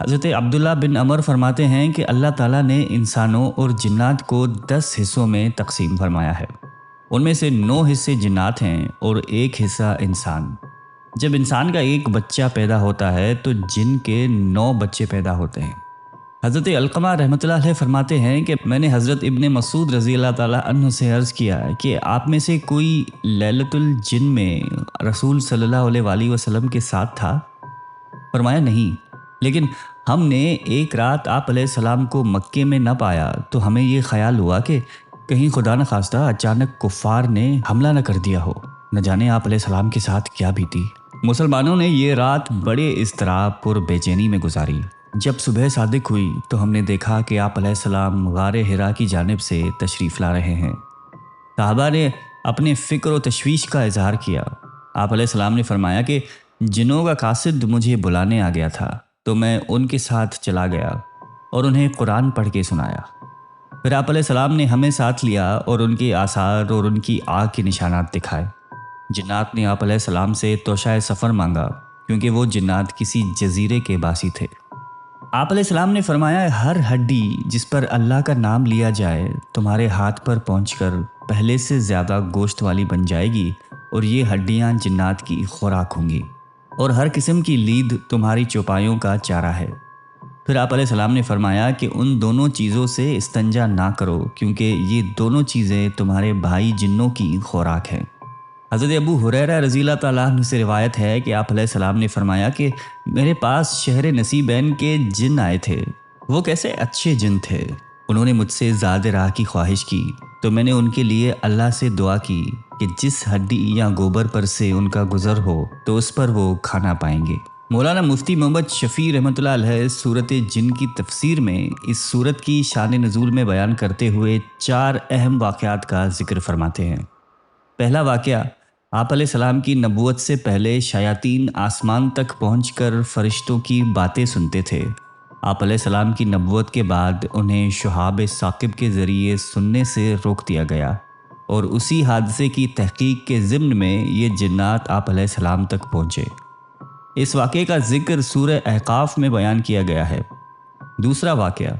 حضرت عبداللہ بن عمر فرماتے ہیں کہ اللہ تعالیٰ نے انسانوں اور جنات کو 10 حصوں میں تقسیم فرمایا ہے۔ ان میں سے 9 حصے جنات ہیں اور 1 حصہ انسان۔ جب انسان کا ایک بچہ پیدا ہوتا ہے تو جن کے 9 بچے پیدا ہوتے ہیں۔ حضرت علقمہ رحمۃ اللہ علیہ فرماتے ہیں کہ میں نے حضرت ابن مسعود رضی اللہ تعالیٰ عنہ سے عرض کیا کہ آپ میں سے کوئی لیلۃ الجن میں رسول صلی اللہ علیہ وآلہ وسلم کے ساتھ تھا؟ فرمایا نہیں، لیکن ہم نے ایک رات آپ علیہ السلام کو مکے میں نہ پایا تو ہمیں یہ خیال ہوا کہ کہیں خدا نخواستہ اچانک کفار نے حملہ نہ کر دیا ہو، نہ جانے آپ علیہ السلام کے ساتھ کیا بیتی۔ مسلمانوں نے یہ رات بڑے اضطراب اور بے چینی میں گزاری۔ جب صبح صادق ہوئی تو ہم نے دیکھا کہ آپ علیہ السلام غار حرا کی جانب سے تشریف لا رہے ہیں۔ صحابہ نے اپنے فکر و تشویش کا اظہار کیا۔ آپ علیہ السلام نے فرمایا کہ جنوں کا قاصد مجھے بلانے آ گیا تھا تو میں ان کے ساتھ چلا گیا اور انہیں قرآن پڑھ کے سنایا۔ پھر آپ علیہ السلام نے ہمیں ساتھ لیا اور ان کے آثار اور ان کی آگ کے نشانات دکھائے۔ جنات نے آپ علیہ السلام سے توشہ سفر مانگا کیونکہ وہ جنات کسی جزیرے کے باسی تھے۔ آپ علیہ السلام نے فرمایا ہر ہڈی جس پر اللہ کا نام لیا جائے تمہارے ہاتھ پر پہنچ کر پہلے سے زیادہ گوشت والی بن جائے گی اور یہ ہڈیاں جنات کی خوراک ہوں گی، اور ہر قسم کی لید تمہاری چوپایوں کا چارہ ہے۔ پھر آپ علیہ السلام نے فرمایا کہ ان دونوں چیزوں سے استنجا نہ کرو کیونکہ یہ دونوں چیزیں تمہارے بھائی جنوں کی خوراک ہیں۔ حضرت ابو ہریرہ رضی اللہ تعالیٰ عنہ سے روایت ہے کہ آپ علیہ السلام نے فرمایا کہ میرے پاس شہر نصیبین کے جن آئے تھے۔ وہ کیسے اچھے جن تھے۔ انہوں نے مجھ سے زاد راہ کی خواہش کی تو میں نے ان کے لیے اللہ سے دعا کی کہ جس ہڈی یا گوبر پر سے ان کا گزر ہو تو اس پر وہ کھانا پائیں گے۔ مولانا مفتی محمد شفیع رحمۃ اللہ علیہ صورت جن کی تفسیر میں اس صورت کی شان نزول میں بیان کرتے ہوئے 4 اہم واقعات کا ذکر فرماتے ہیں۔ پہلا واقعہ، آپ علیہ السلام کی نبوت سے پہلے شیاطین آسمان تک پہنچ کر فرشتوں کی باتیں سنتے تھے۔ آپ علیہ السلام کی نبوت کے بعد انہیں شہاب ثاقب کے ذریعے سننے سے روک دیا گیا، اور اسی حادثے کی تحقیق کے ضمن میں یہ جنات آپ علیہ السلام تک پہنچے۔ اس واقعے کا ذکر سورہ احقاف میں بیان کیا گیا ہے۔ دوسرا واقعہ،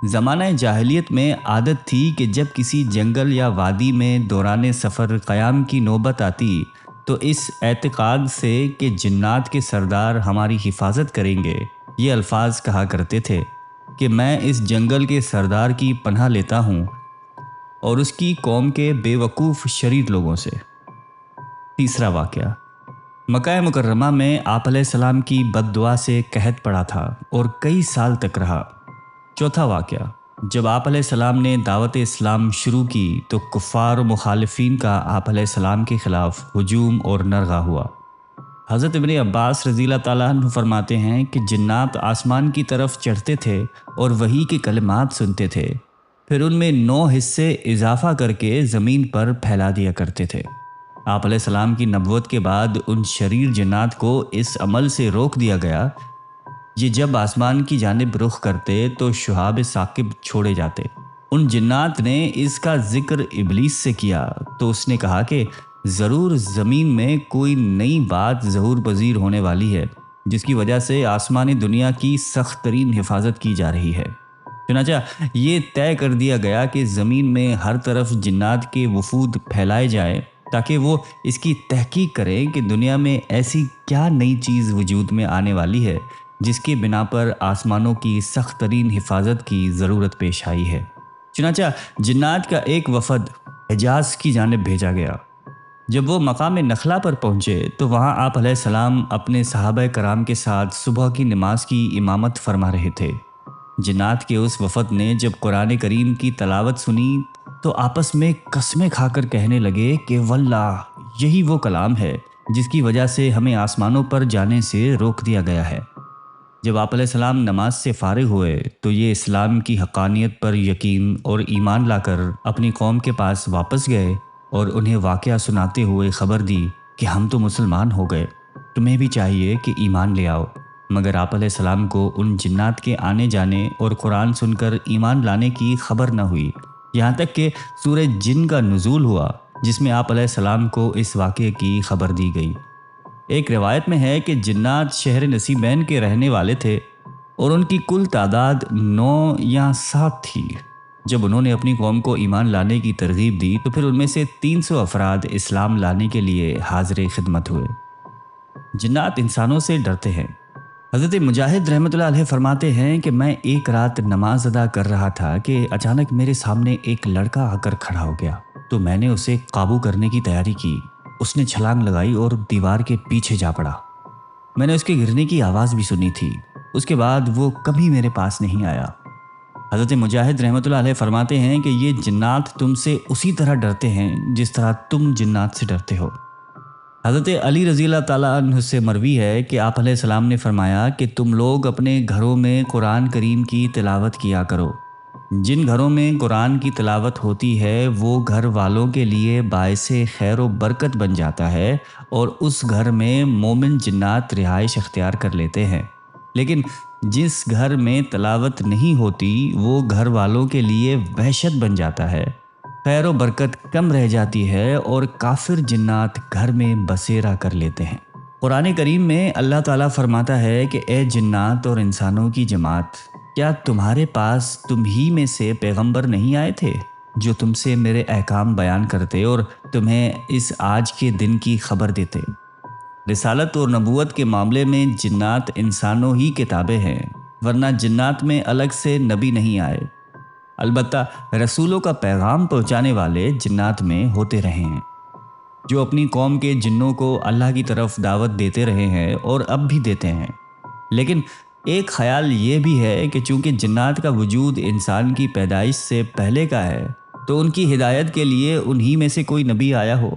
زمانہ جاہلیت میں عادت تھی کہ جب کسی جنگل یا وادی میں دوران سفر قیام کی نوبت آتی تو اس اعتقاد سے کہ جنات کے سردار ہماری حفاظت کریں گے، یہ الفاظ کہا کرتے تھے کہ میں اس جنگل کے سردار کی پناہ لیتا ہوں اور اس کی قوم کے بے وقوف شریر لوگوں سے۔ تیسرا واقعہ، مکہ مکرمہ میں آپ علیہ السلام کی بد دعا سے قحط پڑا تھا اور کئی سال تک رہا۔ چوتھا واقعہ، جب آپ علیہ السلام نے دعوت اسلام شروع کی تو کفار و مخالفین کا آپ علیہ السلام کے خلاف ہجوم اور نرغہ ہوا۔ حضرت ابن عباس رضی اللہ تعالیٰ عنہ فرماتے ہیں کہ جنات آسمان کی طرف چڑھتے تھے اور وحی کے کلمات سنتے تھے، پھر ان میں 9 حصے اضافہ کر کے زمین پر پھیلا دیا کرتے تھے۔ آپ علیہ السلام کی نبوت کے بعد ان شریر جنات کو اس عمل سے روک دیا گیا۔ یہ جب آسمان کی جانب رخ کرتے تو شہاب ثاقب چھوڑے جاتے۔ ان جنات نے اس کا ذکر ابلیس سے کیا تو اس نے کہا کہ ضرور زمین میں کوئی نئی بات ظہور پذیر ہونے والی ہے جس کی وجہ سے آسمانی دنیا کی سخت ترین حفاظت کی جا رہی ہے۔ چنانچہ یہ طے کر دیا گیا کہ زمین میں ہر طرف جنات کے وفود پھیلائے جائیں تاکہ وہ اس کی تحقیق کریں کہ دنیا میں ایسی کیا نئی چیز وجود میں آنے والی ہے جس کے بنا پر آسمانوں کی سخت ترین حفاظت کی ضرورت پیش آئی ہے۔ چنانچہ جنات کا ایک وفد حجاز کی جانب بھیجا گیا۔ جب وہ مقام نخلہ پر پہنچے تو وہاں آپ علیہ السلام اپنے صحابہ کرام کے ساتھ صبح کی نماز کی امامت فرما رہے تھے۔ جنات کے اس وفد نے جب قرآن کریم کی تلاوت سنی تو آپس میں قسمیں کھا کر کہنے لگے کہ واللہ یہی وہ کلام ہے جس کی وجہ سے ہمیں آسمانوں پر جانے سے روک دیا گیا ہے۔ جب آپ علیہ السلام نماز سے فارغ ہوئے تو یہ اسلام کی حقانیت پر یقین اور ایمان لا کر اپنی قوم کے پاس واپس گئے اور انہیں واقعہ سناتے ہوئے خبر دی کہ ہم تو مسلمان ہو گئے، تمہیں بھی چاہیے کہ ایمان لے آؤ۔ مگر آپ علیہ السلام کو ان جنات کے آنے جانے اور قرآن سن کر ایمان لانے کی خبر نہ ہوئی، یہاں تک کہ سورہ جن کا نزول ہوا جس میں آپ علیہ السلام کو اس واقعے کی خبر دی گئی۔ ایک روایت میں ہے کہ جنات شہر نصیبین کے رہنے والے تھے۔ اور ان کی کل تعداد 9 یا 7 تھی۔ جب انہوں نے اپنی قوم کو ایمان لانے کی ترغیب دی تو پھر ان میں سے 300 افراد اسلام لانے کے لیے حاضر خدمت ہوئے۔ جنات انسانوں سے ڈرتے ہیں۔ حضرت مجاہد رحمۃ اللہ علیہ فرماتے ہیں کہ میں ایک رات نماز ادا کر رہا تھا کہ اچانک میرے سامنے ایک لڑکا آ کر کھڑا ہو گیا، تو میں نے اسے قابو کرنے کی تیاری کی۔ اس نے چھلانگ لگائی اور دیوار کے پیچھے جا پڑا۔ میں نے اس کے گرنے کی آواز بھی سنی تھی۔ اس کے بعد وہ کبھی میرے پاس نہیں آیا۔ حضرت مجاہد رحمۃ اللہ علیہ فرماتے ہیں کہ یہ جنات تم سے اسی طرح ڈرتے ہیں جس طرح تم جنات سے ڈرتے ہو۔ حضرت علی رضی اللہ تعالیٰ عنہ سے مروی ہے کہ آپ علیہ السلام نے فرمایا کہ تم لوگ اپنے گھروں میں قرآن کریم کی تلاوت کیا کرو۔ جن گھروں میں قرآن کی تلاوت ہوتی ہے وہ گھر والوں کے لیے باعث خیر و برکت بن جاتا ہے اور اس گھر میں مومن جنات رہائش اختیار کر لیتے ہیں، لیکن جس گھر میں تلاوت نہیں ہوتی وہ گھر والوں کے لیے وحشت بن جاتا ہے، خیر و برکت کم رہ جاتی ہے اور کافر جنات گھر میں بسیرا کر لیتے ہیں۔ قرآن کریم میں اللہ تعالیٰ فرماتا ہے کہ اے جنات اور انسانوں کی جماعت، کیا تمہارے پاس تم ہی میں سے پیغمبر نہیں آئے تھے جو تم سے میرے احکام بیان کرتے اور تمہیں اس آج کے دن کی خبر دیتے؟ رسالت اور نبوت کے معاملے میں جنات انسانوں ہی کے تابع ہیں، ورنہ جنات میں الگ سے نبی نہیں آئے۔ البتہ رسولوں کا پیغام پہنچانے والے جنات میں ہوتے رہے ہیں، جو اپنی قوم کے جنوں کو اللہ کی طرف دعوت دیتے رہے ہیں اور اب بھی دیتے ہیں۔ لیکن ایک خیال یہ بھی ہے کہ چونکہ جنات کا وجود انسان کی پیدائش سے پہلے کا ہے تو ان کی ہدایت کے لیے انہی میں سے کوئی نبی آیا ہو۔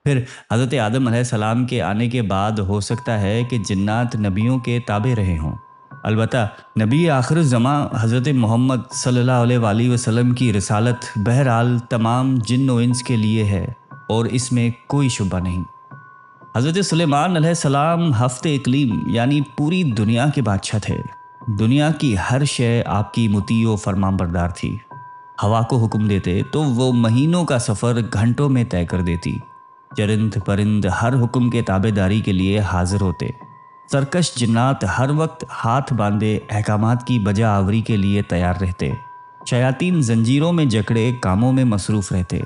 پھر حضرت آدم علیہ السلام کے آنے کے بعد ہو سکتا ہے کہ جنات نبیوں کے تابع رہے ہوں۔ البتہ نبی آخر الزماں حضرت محمد صلی اللہ علیہ وآلہ وسلم کی رسالت بہرحال تمام جن و انس کے لیے ہے اور اس میں کوئی شبہ نہیں۔ حضرت سلیمان علیہ السلام ہفت اقلیم یعنی پوری دنیا کے بادشاہ تھے۔ دنیا کی ہر شے آپ کی مطیع و فرمان بردار تھی۔ ہوا کو حکم دیتے تو وہ مہینوں کا سفر گھنٹوں میں طے کر دیتی۔ چرند پرند ہر حکم کے تابع داری کے لیے حاضر ہوتے۔ سرکش جنات ہر وقت ہاتھ باندھے احکامات کی بجا آوری کے لیے تیار رہتے۔ شیاطین زنجیروں میں جکڑے کاموں میں مصروف رہتے۔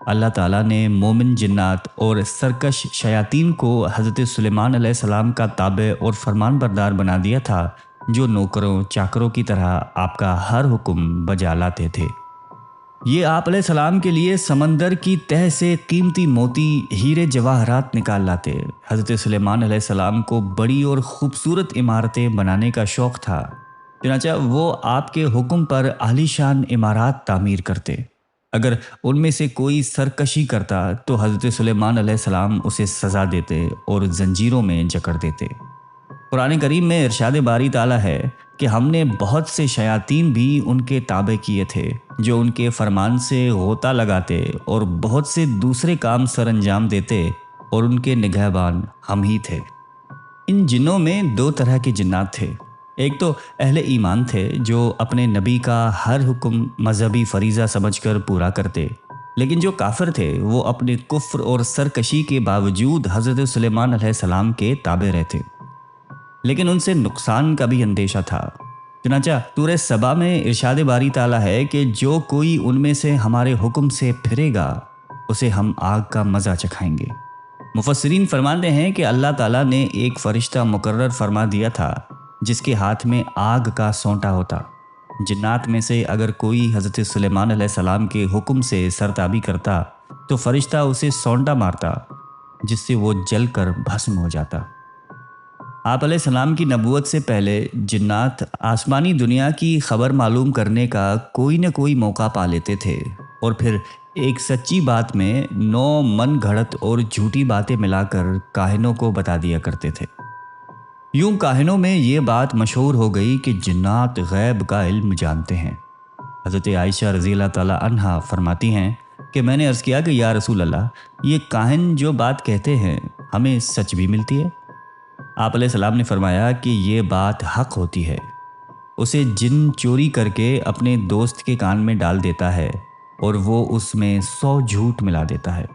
اللہ تعالیٰ نے مومن جنات اور سرکش شیاطین کو حضرت سلیمان علیہ السلام کا تابع اور فرمان بردار بنا دیا تھا، جو نوکروں چاکروں کی طرح آپ کا ہر حکم بجا لاتے تھے۔ یہ آپ علیہ السلام کے لیے سمندر کی تہ سے قیمتی موتی ہیرے جواہرات نکال لاتے۔ حضرت سلیمان علیہ السلام کو بڑی اور خوبصورت عمارتیں بنانے کا شوق تھا، چنانچہ وہ آپ کے حکم پر عالی شان عمارات تعمیر کرتے۔ اگر ان میں سے کوئی سرکشی کرتا تو حضرت سلیمان علیہ السلام اسے سزا دیتے اور زنجیروں میں جکڑ دیتے۔ قرآن کریم میں ارشاد باری تعالیٰ ہے کہ ہم نے بہت سے شیاطین بھی ان کے تابع کیے تھے، جو ان کے فرمان سے غوطہ لگاتے اور بہت سے دوسرے کام سر انجام دیتے، اور ان کے نگہبان ہم ہی تھے۔ ان جنوں میں 2 طرح کے جنات تھے۔ ایک تو اہل ایمان تھے جو اپنے نبی کا ہر حکم مذہبی فریضہ سمجھ کر پورا کرتے، لیکن جو کافر تھے وہ اپنے کفر اور سرکشی کے باوجود حضرت سلیمان علیہ السلام کے تابع رہتے، لیکن ان سے نقصان کا بھی اندیشہ تھا۔ چنانچہ سورہ سبا میں ارشاد باری تعالیٰ ہے کہ جو کوئی ان میں سے ہمارے حکم سے پھرے گا اسے ہم آگ کا مزہ چکھائیں گے۔ مفسرین فرماتے ہیں کہ اللہ تعالیٰ نے ایک فرشتہ مقرر فرما دیا تھا جس کے ہاتھ میں آگ کا سونٹا ہوتا۔ جنات میں سے اگر کوئی حضرت سلیمان علیہ السلام کے حکم سے سرتابی کرتا تو فرشتہ اسے سونٹا مارتا، جس سے وہ جل کر بھسم ہو جاتا۔ آپ علیہ السلام کی نبوت سے پہلے جنات آسمانی دنیا کی خبر معلوم کرنے کا کوئی نہ کوئی موقع پا لیتے تھے، اور پھر ایک سچی بات میں 9 من گھڑت اور جھوٹی باتیں ملا کر کاہنوں کو بتا دیا کرتے تھے۔ یوں کاہنوں میں یہ بات مشہور ہو گئی کہ جنات غیب کا علم جانتے ہیں۔ حضرت عائشہ رضی اللہ تعالیٰ عنہا فرماتی ہیں کہ میں نے عرض کیا کہ یا رسول اللہ، یہ کاہن جو بات کہتے ہیں ہمیں سچ بھی ملتی ہے؟ آپ علیہ السلام نے فرمایا کہ یہ بات حق ہوتی ہے۔ اسے جن چوری کر کے اپنے دوست کے کان میں ڈال دیتا ہے اور وہ اس میں 100 جھوٹ ملا دیتا ہے۔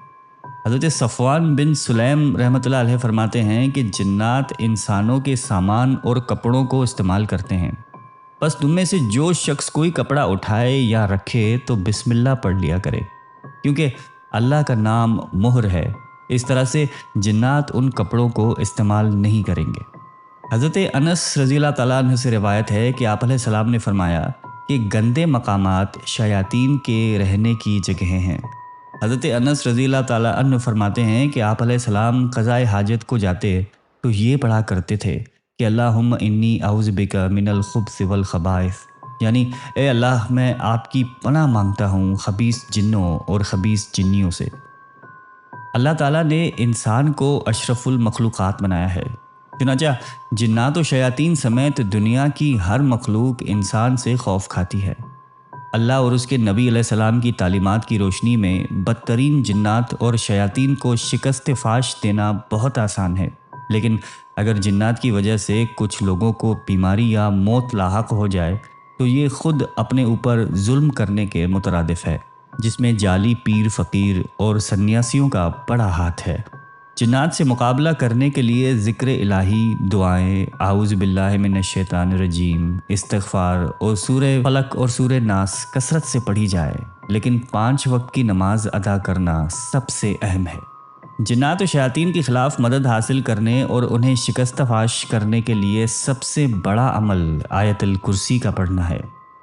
حضرت صفوان بن سلیم رحمۃ اللہ علیہ فرماتے ہیں کہ جنات انسانوں کے سامان اور کپڑوں کو استعمال کرتے ہیں، بس تم میں سے جو شخص کوئی کپڑا اٹھائے یا رکھے تو بسم اللہ پڑھ لیا کرے، کیونکہ اللہ کا نام مہر ہے۔ اس طرح سے جنات ان کپڑوں کو استعمال نہیں کریں گے۔ حضرت انس رضی اللہ تعالیٰ عنہ سے روایت ہے کہ آپ علیہ السلام نے فرمایا کہ گندے مقامات شیاطین کے رہنے کی جگہیں ہیں۔ حضرت انس رضی اللہ تعالیٰ عنہ فرماتے ہیں کہ آپ علیہ السلام قضائے حاجت کو جاتے تو یہ پڑھا کرتے تھے کہ اللہم انی اعوذ بک من الخبث والخبائث، یعنی اے اللہ میں آپ کی پناہ مانگتا ہوں خبیث جنوں اور خبیث جنیوں سے۔ اللہ تعالیٰ نے انسان کو اشرف المخلوقات بنایا ہے، چنانچہ جنات و شیاطین سمیت دنیا کی ہر مخلوق انسان سے خوف کھاتی ہے۔ اللہ اور اس کے نبی علیہ السلام کی تعلیمات کی روشنی میں بدترین جنات اور شیاطین کو شکست فاش دینا بہت آسان ہے، لیکن اگر جنات کی وجہ سے کچھ لوگوں کو بیماری یا موت لاحق ہو جائے تو یہ خود اپنے اوپر ظلم کرنے کے مترادف ہے، جس میں جعلی پیر فقیر اور سنیاسیوں کا بڑا ہاتھ ہے۔ جنات سے مقابلہ کرنے کے لیے ذکر الہی، دعائیں، اعوذ باللہ من الشیطان الرجیم، استغفار اور سورہ فلق اور سورہ ناس کثرت سے پڑھی جائے، لیکن 5 وقت کی نماز ادا کرنا سب سے اہم ہے۔ جنات و شیاطین کے خلاف مدد حاصل کرنے اور انہیں شکست فاش کرنے کے لیے سب سے بڑا عمل آیت الکرسی کا پڑھنا ہے۔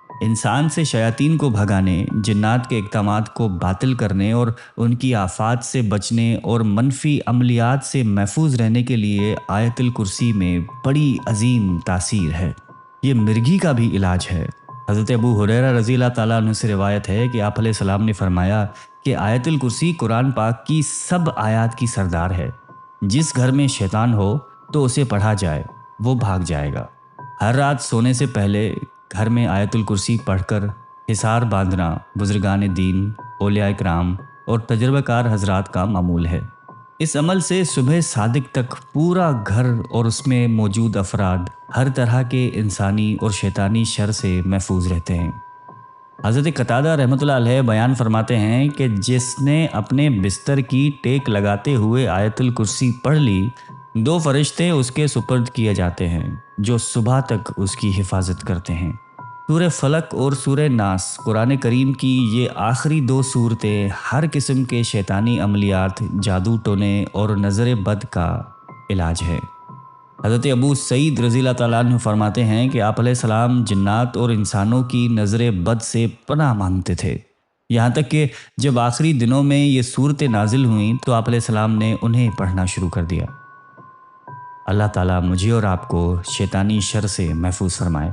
انسان سے شیاطین کو بھگانے، جنات کے اقدامات کو باطل کرنے اور ان کی آفات سے بچنے اور منفی عملیات سے محفوظ رہنے کے لیے آیت الکرسی میں بڑی عظیم تاثیر ہے۔ یہ مرگی کا بھی علاج ہے۔ حضرت ابو ہریرہ رضی اللہ تعالیٰ عنہ سے روایت ہے کہ آپ علیہ السلام نے فرمایا کہ آیت الکرسی قرآن پاک کی سب آیات کی سردار ہے۔ جس گھر میں شیطان ہو تو اسے پڑھا جائے، وہ بھاگ جائے گا۔ ہر رات سونے سے پہلے گھر میں آیت الکرسی پڑھ کر حصار باندھنا بزرگان دین، اولیاء کرام اور تجربہ کار حضرات کا معمول ہے۔ اس عمل سے صبح صادق تک پورا گھر اور اس میں موجود افراد ہر طرح کے انسانی اور شیطانی شر سے محفوظ رہتے ہیں۔ حضرت قتادہ رحمۃ اللہ علیہ بیان فرماتے ہیں کہ جس نے اپنے بستر کی ٹیک لگاتے ہوئے آیت الکرسی پڑھ لی، 2 فرشتے اس کے سپرد کیے جاتے ہیں جو صبح تک اس کی حفاظت کرتے ہیں۔ سورہ فلق اور سورہ ناس قرآن کریم کی یہ آخری 2 سورتیں ہر قسم کے شیطانی عملیات، جادو ٹونے اور نظر بد کا علاج ہے۔ حضرت ابو سعید رضی اللہ تعالیٰ عنہ فرماتے ہیں کہ آپ علیہ السلام جنات اور انسانوں کی نظر بد سے پناہ مانگتے تھے، یہاں تک کہ جب آخری دنوں میں یہ صورتیں نازل ہوئیں تو آپ علیہ السلام نے انہیں پڑھنا شروع کر دیا۔ اللہ تعالیٰ مجھے اور آپ کو شیطانی شر سے محفوظ فرمائے۔